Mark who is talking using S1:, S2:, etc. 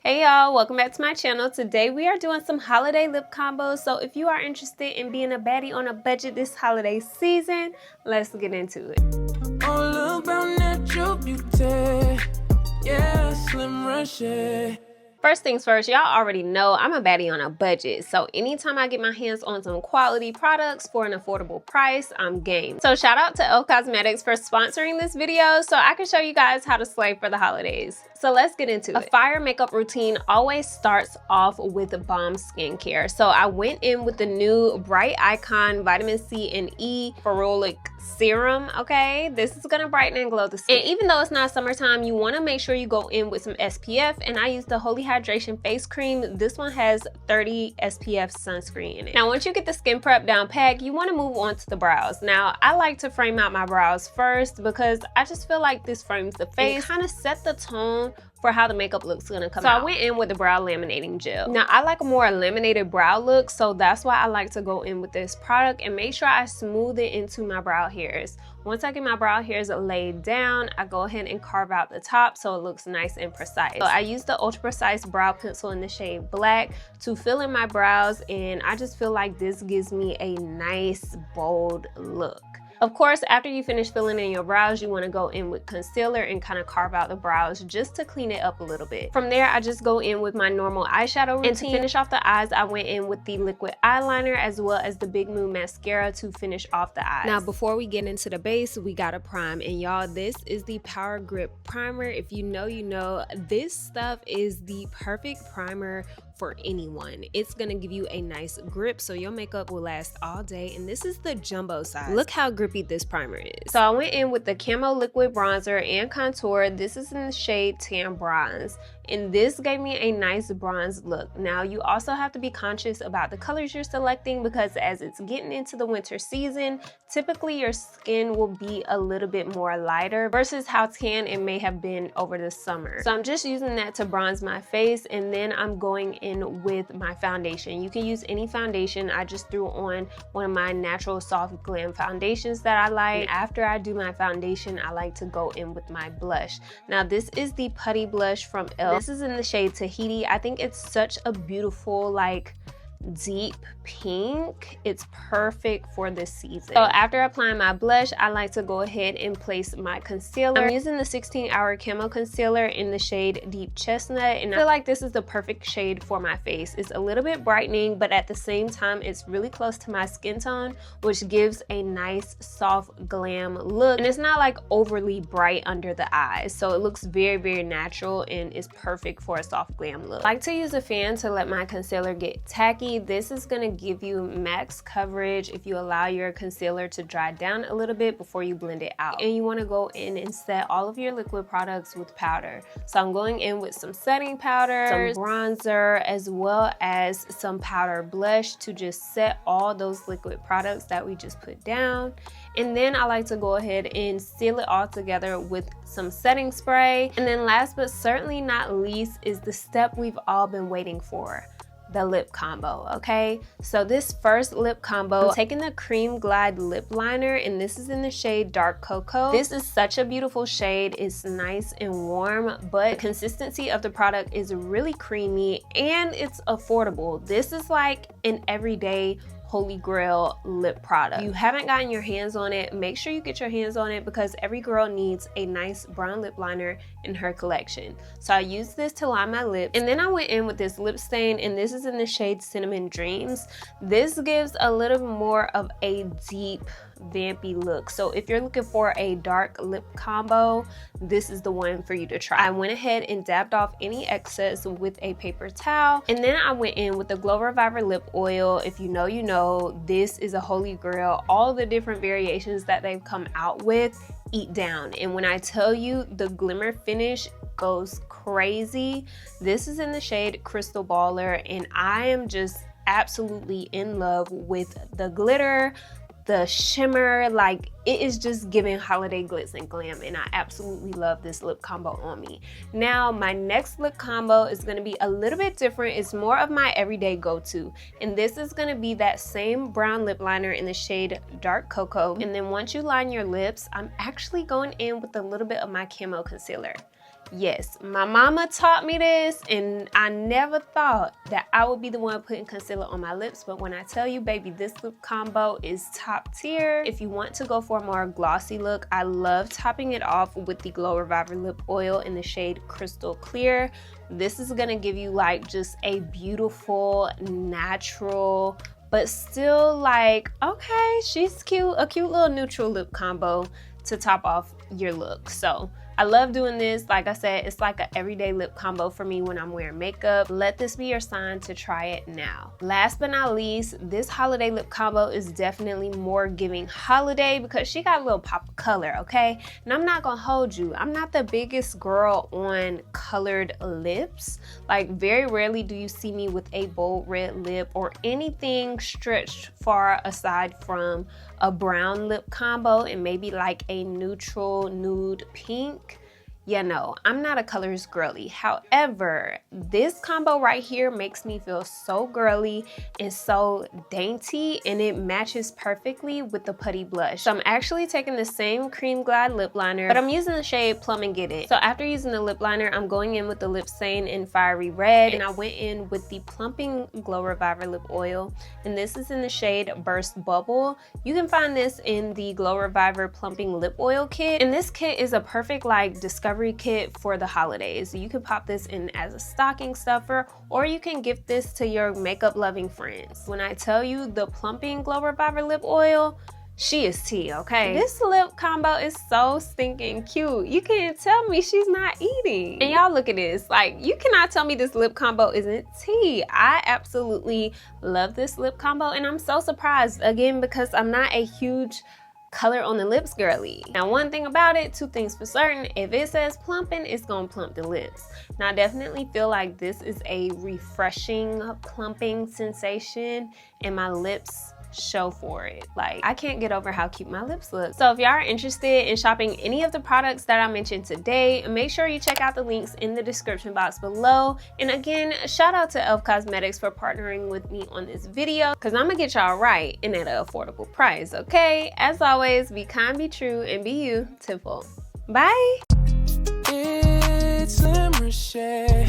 S1: Hey y'all, welcome back to my channel. Today we are doing some holiday lip combos. So if you are interested in being a baddie on a budget this holiday season, let's get into it.
S2: All about natural beauty, yeah, slim Reshae.
S1: First things first, y'all already know I'm a baddie on a budget. So anytime I get my hands on some quality products for an affordable price, I'm game. So shout out to E.L.F Cosmetics for sponsoring this video so I can show you guys how to slay for the holidays. So let's get into it. A fire makeup routine always starts off with bomb skincare. So I went in with the new Bright Icon Vitamin C and E Ferulic Serum, okay? This is gonna brighten and glow the skin. And even though it's not summertime, you wanna make sure you go in with some SPF, and I use the Holy Hydration Face Cream. This one has 30 SPF sunscreen in it. Now, once you get the skin prep down pat, you wanna move on to the brows. Now, I like to frame out my brows first because I just feel like this frames the face, kind of set the tone for how the makeup look's gonna come out. So I went in with the brow laminating gel. Now I like a more laminated brow look, so that's why I like to go in with this product and make sure I smooth it into my brow hairs. Once I get my brow hairs laid down, I go ahead and carve out the top so it looks nice and precise. So I use the Ultra Precise Brow Pencil in the shade Black to fill in my brows, and I just feel like this gives me a nice, bold look. Of course, after you finish filling in your brows, you want to go in with concealer and kind of carve out the brows just to clean it up a little bit. From there, I just go in with my normal eyeshadow routine. And to finish off the eyes, I went in with the liquid eyeliner as well as the Big Moon mascara to finish off the eyes. Now, before we get into the base, we gotta prime. And y'all, this is the Power Grip Primer. If you know, you know. This stuff is the perfect primer for anyone. It's gonna give you a nice grip so your makeup will last all day, and this is the jumbo size. Look how grippy this primer is. So I went in with the Camo Liquid Bronzer and Contour. This is in the shade Tan Bronze, and this gave me a nice bronze look. Now you also have to be conscious about the colors you're selecting because as it's getting into the winter season, typically your skin will be a little bit more lighter versus how tan it may have been over the summer. So I'm just using that to bronze my face, and then I'm going in with my foundation. You can use any foundation. I just threw on one of my natural soft glam foundations that I like. And after I do my foundation, I like to go in with my blush. Now this is the Putty Blush from E.L.F. This is in the shade Tahiti. I think it's such a beautiful, like, deep pink. It's perfect for this season. So after applying my blush, I like to go ahead and place my concealer. I'm using the 16 Hour Camo Concealer in the shade Deep Chestnut, and I feel like this is the perfect shade for my face. It's a little bit brightening, but at the same time, it's really close to my skin tone, which gives a nice, soft, glam look. And it's not like overly bright under the eyes, so it looks very, very natural and is perfect for a soft glam look. I like to use a fan to let my concealer get tacky. This is going to give you max coverage if you allow your concealer to dry down a little bit before you blend it out. And you want to go in and set all of your liquid products with powder. So I'm going in with some setting powder, some bronzer, as well as some powder blush to just set all those liquid products that we just put down. And then I like to go ahead and seal it all together with some setting spray. And then last but certainly not least is the step we've all been waiting for: the lip combo. Okay, so this first lip combo, I'm taking the Cream Glide lip liner, and this is in the shade Dark Cocoa. This is such a beautiful shade. It's nice and warm, but the consistency of the product is really creamy and it's affordable. This is like an everyday holy grail lip product. If you haven't gotten your hands on it, make sure you get your hands on it because every girl needs a nice brown lip liner in her collection. So I used this to line my lips, and then I went in with this lip stain, and this is in the shade Cinnamon Dreams. This gives a little more of a deep, vampy look. So if you're looking for a dark lip combo, this is the one for you to try. I went ahead and dabbed off any excess with a paper towel, and then I went in with the Glow Reviver Lip Oil. If you know, you know. This is a holy grail. All the different variations that they've come out with, eat down. And when I tell you the glimmer finish goes crazy, this is in the shade Crystal Baller, and I am just absolutely in love with the glitter, the shimmer. Like, it is just giving holiday glitz and glam, and I absolutely love this lip combo on me. Now my next lip combo is going to be a little bit different. It's more of my everyday go-to, and this is going to be that same brown lip liner in the shade Dark Cocoa. And then once you line your lips, I'm actually going in with a little bit of my Camo Concealer. Yes, my mama taught me this, and I never thought that I would be the one putting concealer on my lips, but when I tell you, baby, this lip combo is top tier. If you want to go for a more glossy look, I love topping it off with the Glow Reviver Lip Oil in the shade Crystal Clear. This is gonna give you like just a beautiful, natural, but still like, okay, she's cute, a cute little neutral lip combo to top off your look. So I love doing this. Like I said, it's like an everyday lip combo for me when I'm wearing makeup. Let this be your sign to try it now. Last but not least, this holiday lip combo is definitely more giving holiday because she got a little pop of color, okay? And I'm not gonna hold you. I'm not the biggest girl on colored lips. Like, very rarely do you see me with a bold red lip or anything stretched far aside from a brown lip combo and maybe like a neutral nude pink. Yeah, no, I'm not a colors girly. However, this combo right here makes me feel so girly and so dainty, and it matches perfectly with the putty blush. So I'm actually taking the same Cream Glide lip liner, but I'm using the shade Plum and Get It. So after using the lip liner, I'm going in with the Lip Stain in Fiery Red, and I went in with the Plumping Glow Reviver Lip Oil, and this is in the shade Burst Bubble. You can find this in the Glow Reviver Plumping Lip Oil kit, and this kit is a perfect like discovery kit for the holidays. You can pop this in as a stocking stuffer, or you can gift this to your makeup loving friends. When I tell you the Plumping Glow Reviver Lip Oil, she is tea, okay? This lip combo is so stinking cute. You can't tell me she's not eating. And y'all look at this. Like, you cannot tell me this lip combo isn't tea. I absolutely love this lip combo, and I'm so surprised, again, because I'm not a huge color on the lips girly. Now, one thing about it, two things for certain, if it says plumping, it's gonna plump the lips. Now, I definitely feel like this is a refreshing plumping sensation, and my lips show for it. Like, I can't get over how cute my lips look. So if y'all are interested in shopping any of the products that I mentioned today, make sure you check out the links in the description box below. And again, shout out to E.L.F Cosmetics for partnering with me on this video, because I'm gonna get y'all right and at an affordable price, okay? As always, be kind, be true, and be you, tenfold. Bye.
S2: It's Reshae.